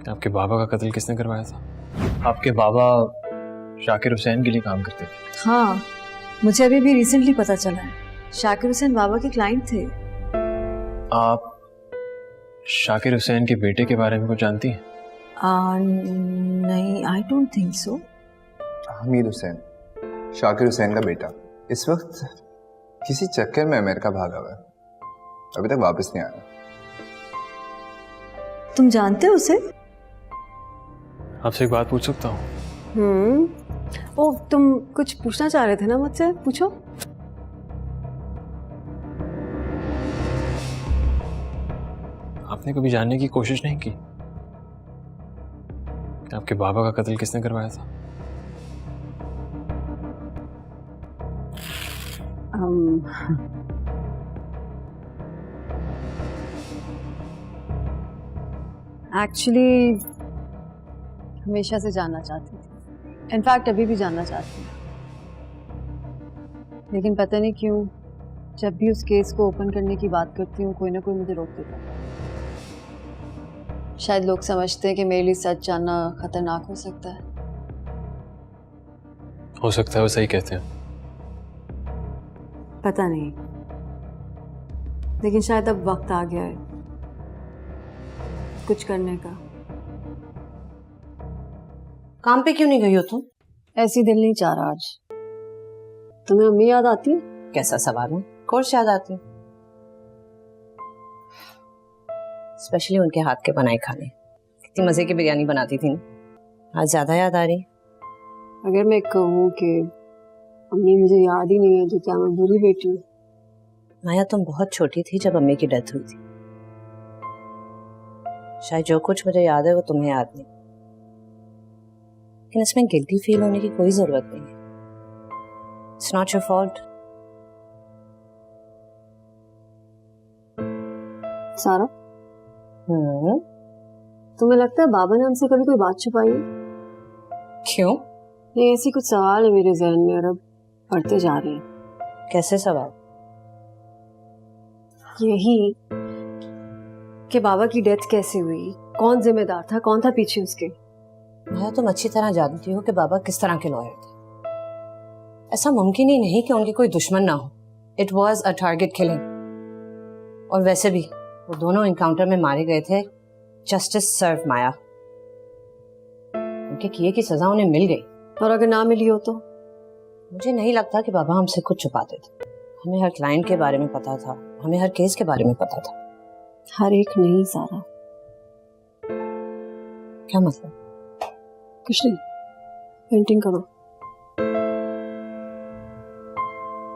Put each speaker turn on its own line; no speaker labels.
आपके बाबा का कत्ल किसने करवाया था? आपके बाबा शाकिर हुसैन के लिए काम करते थे।
हाँ, मुझे अभी भी रिसेंटली पता चला है। शाकिर हुसैन बाबा के क्लाइंट थे।
आप शाकिर हुसैन के बेटे के बारे में कुछ जानती हैं?
नहीं, I don't think so.
Hamid Hussain, Shakir Hussain का बेटा, इस वक्त किसी चक्कर में अमेरिका भागा हुआ है, अभी तक वापस नहीं आया।
तुम जानते हो उसे?
आपसे एक बात पूछ सकता हूँ?
ओ, तुम कुछ पूछना चाह रहे थे ना मुझसे? पूछो।
आपने कभी जानने की कोशिश नहीं की कि आपके बाबा का कत्ल किसने करवाया था?
एक्चुअली हमेशा से जानना चाहती थी, इनफैक्ट अभी भी जानना चाहती हूँ, लेकिन पता नहीं क्यों जब भी उस केस को ओपन करने की बात करती हूँ कोई ना कोई मुझे रोक देता है। शायद लोग समझते हैं कि मेरे लिए सच जानना खतरनाक हो सकता है।
हो सकता है वो सही कहते हैं।
पता नहीं, लेकिन शायद अब वक्त आ गया है कुछ करने का।
काम पे क्यों नहीं गई हो तुम?
ऐसी दिल नहीं चाह रहा आज। तुम्हें अम्मी याद आती है?
कैसा सवाल है, कोर्स याद आती है, स्पेशली उनके हाथ के बनाए खाने। कितनी मजे की बिरयानी बनाती थी ना, आज ज्यादा याद आ रही।
अगर मैं कहूँ कि अम्मी मुझे याद ही नहीं है तो क्या मैं बुरी बेटी हूँ?
माया, तुम बहुत छोटी थी जब अम्मी की डेथ हुई थी। शायद जो कुछ मुझे याद है वो तुम्हें याद नहीं, लेकिन इसमें गिल्टी फील होने की कोई जरूरत नहीं है। It's not your fault.
सारा, तुम्हें लगता है बाबा ने हमसे कभी कोई बात छुपाई है?
क्यों?
नहीं, ऐसी कुछ सवाल है मेरे जहन में और अब बढ़ते जा रहे हैं।
कैसे सवाल?
यही कि बाबा की डेथ कैसे हुई, कौन जिम्मेदार था, कौन था पीछे उसके।
माया, तुम अच्छी तरह जानती हो कि बाबा किस तरह के लॉयर थे। ऐसा मुमकिन ही नहीं कि उनके कोई दुश्मन ना हो। It was a target killing. और वैसे भी वो दोनों इनकाउंटर में मारे गए थे जस्टिस सर्व माया। उनके किए की सजा उन्हें मिल गई।
और अगर ना मिली हो तो?
मुझे नहीं लगता कि बाबा हमसे कुछ छुपाते थे। हमें हर क्लाइंट के बारे में पता था, हमें हर केस के बारे में पता था।
हर एक नहीं सारा।
क्या मतलब?
कुछ नहीं, पेंटिंग करो।